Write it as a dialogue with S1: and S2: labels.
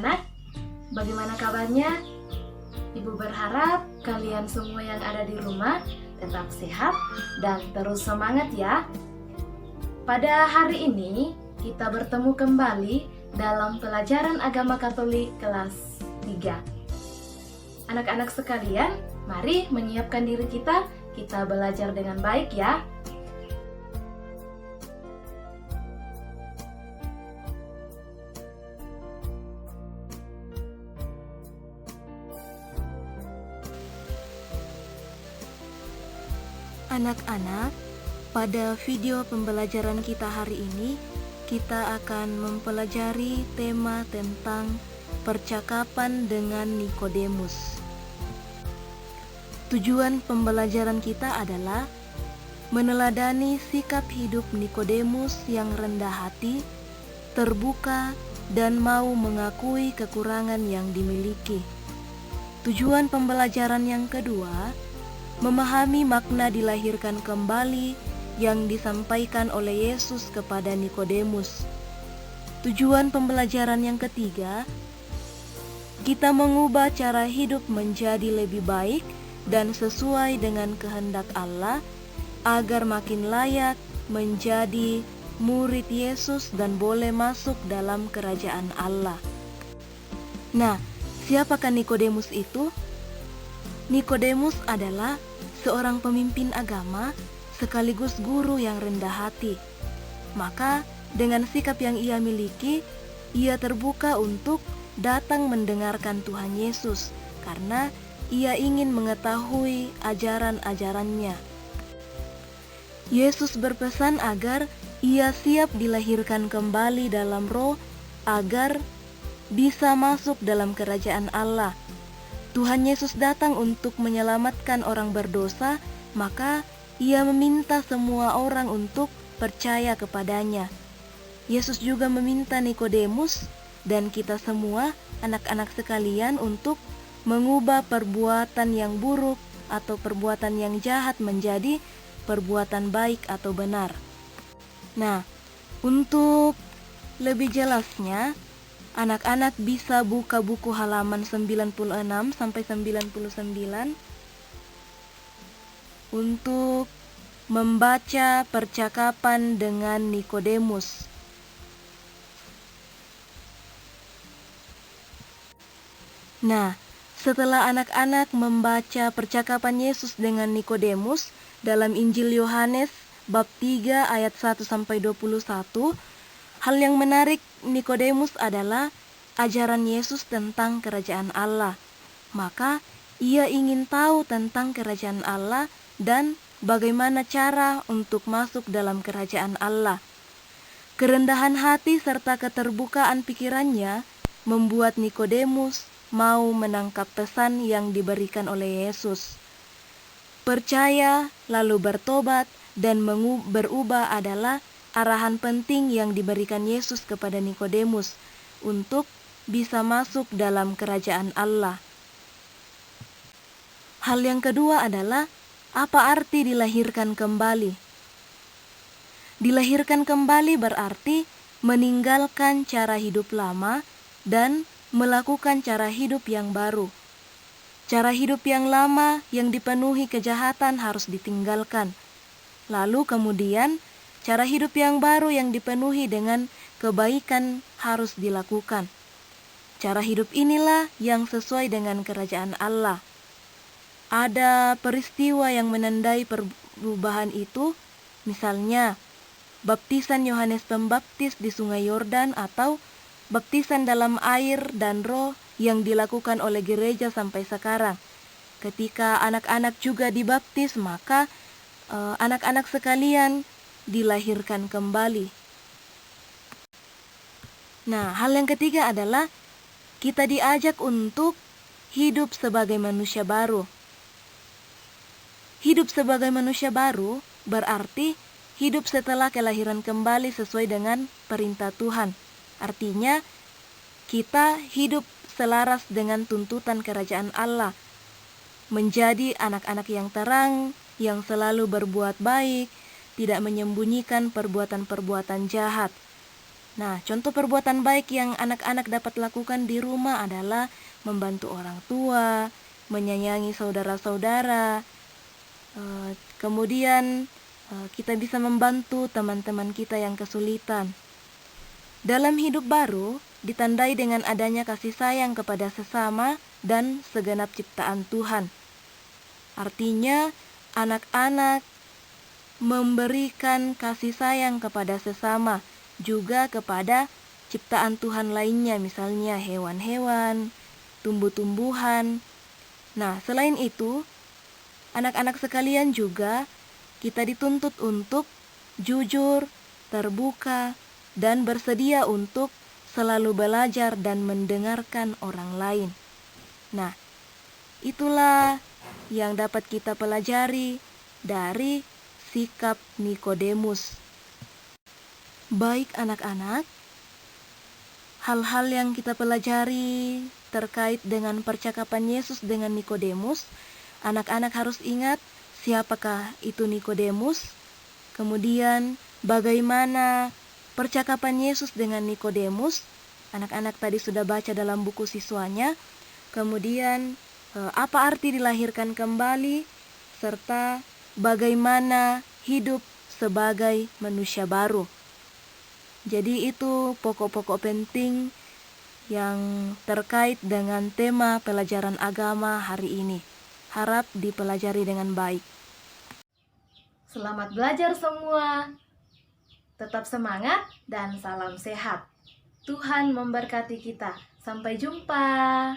S1: anak-anak, bagaimana kabarnya? Ibu berharap kalian semua yang ada di rumah tetap sehat dan terus semangat ya. Pada hari ini kita bertemu kembali dalam pelajaran agama Katolik kelas 3. Anak-anak sekalian, mari menyiapkan diri kita belajar dengan baik ya.
S2: Anak-anak, pada video pembelajaran kita hari ini, kita akan mempelajari tema tentang percakapan dengan Nikodemus. Tujuan pembelajaran kita adalah meneladani sikap hidup Nikodemus yang rendah hati, terbuka, dan mau mengakui kekurangan yang dimiliki. Tujuan pembelajaran yang kedua, memahami makna dilahirkan kembali yang disampaikan oleh Yesus kepada Nikodemus. Tujuan pembelajaran yang ketiga, kita mengubah cara hidup menjadi lebih baik dan sesuai dengan kehendak Allah agar makin layak menjadi murid Yesus dan boleh masuk dalam kerajaan Allah. Nah, siapakah Nikodemus itu? Nikodemus adalah seorang pemimpin agama sekaligus guru yang rendah hati. Maka dengan sikap yang ia miliki, ia terbuka untuk datang mendengarkan Tuhan Yesus karena ia ingin mengetahui ajaran-ajarannya. Yesus berpesan agar ia siap dilahirkan kembali dalam roh agar bisa masuk dalam kerajaan Allah. Tuhan Yesus datang untuk menyelamatkan orang berdosa, maka ia meminta semua orang untuk percaya kepadanya. Yesus juga meminta Nikodemus dan kita semua, anak-anak sekalian, untuk mengubah perbuatan yang buruk atau perbuatan yang jahat menjadi perbuatan baik atau benar. Nah, untuk lebih jelasnya, anak-anak bisa buka buku halaman 96 sampai 99 untuk membaca percakapan dengan Nikodemus. Nah, setelah anak-anak membaca percakapan Yesus dengan Nikodemus dalam Injil Yohanes bab 3 ayat 1 sampai 21, hal yang menarik Nikodemus adalah ajaran Yesus tentang kerajaan Allah. Maka ia ingin tahu tentang kerajaan Allah dan bagaimana cara untuk masuk dalam kerajaan Allah. Kerendahan hati serta keterbukaan pikirannya membuat Nikodemus mau menangkap pesan yang diberikan oleh Yesus. Percaya lalu bertobat dan berubah adalah arahan penting yang diberikan Yesus kepada Nikodemus untuk bisa masuk dalam kerajaan Allah. Hal yang kedua adalah apa arti dilahirkan kembali? Dilahirkan kembali berarti meninggalkan cara hidup lama dan melakukan cara hidup yang baru. Cara hidup yang lama yang dipenuhi kejahatan harus ditinggalkan. Lalu kemudian cara hidup yang baru yang dipenuhi dengan kebaikan harus dilakukan. Cara hidup inilah yang sesuai dengan kerajaan Allah. Ada peristiwa yang menandai perubahan itu, misalnya baptisan Yohanes Pembaptis di Sungai Yordan atau baptisan dalam air dan roh yang dilakukan oleh gereja sampai sekarang. Ketika anak-anak juga dibaptis, maka anak-anak sekalian dilahirkan kembali. Nah, hal yang ketiga adalah kita diajak untuk hidup sebagai manusia baru. Hidup sebagai manusia baru berarti hidup setelah kelahiran kembali sesuai dengan perintah Tuhan. Artinya, kita hidup selaras dengan tuntutan kerajaan Allah, menjadi anak-anak yang terang, yang selalu berbuat baik, tidak menyembunyikan perbuatan-perbuatan jahat. Nah, contoh perbuatan baik yang anak-anak dapat lakukan di rumah adalah membantu orang tua, menyayangi saudara-saudara, kemudian kita bisa membantu teman-teman kita yang kesulitan. Dalam hidup baru, ditandai dengan adanya kasih sayang kepada sesama dan segenap ciptaan Tuhan. Artinya, anak-anak memberikan kasih sayang kepada sesama, juga kepada ciptaan Tuhan lainnya, misalnya hewan-hewan, tumbuh-tumbuhan. Nah, selain itu, anak-anak sekalian juga kita dituntut untuk jujur, terbuka, dan bersedia untuk selalu belajar dan mendengarkan orang lain. Nah, itulah yang dapat kita pelajari dari sikap Nikodemus. Baik anak-anak, hal-hal yang kita pelajari terkait dengan percakapan Yesus dengan Nikodemus, anak-anak harus ingat siapakah itu Nikodemus, kemudian bagaimana percakapan Yesus dengan Nikodemus. Anak-anak tadi sudah baca dalam buku siswanya. Kemudian apa arti dilahirkan kembali, serta bagaimana hidup sebagai manusia baru. Jadi itu pokok-pokok penting yang terkait dengan tema pelajaran agama hari ini. Harap dipelajari dengan baik.
S1: Selamat belajar semua. Tetap semangat dan salam sehat. Tuhan memberkati kita. Sampai jumpa.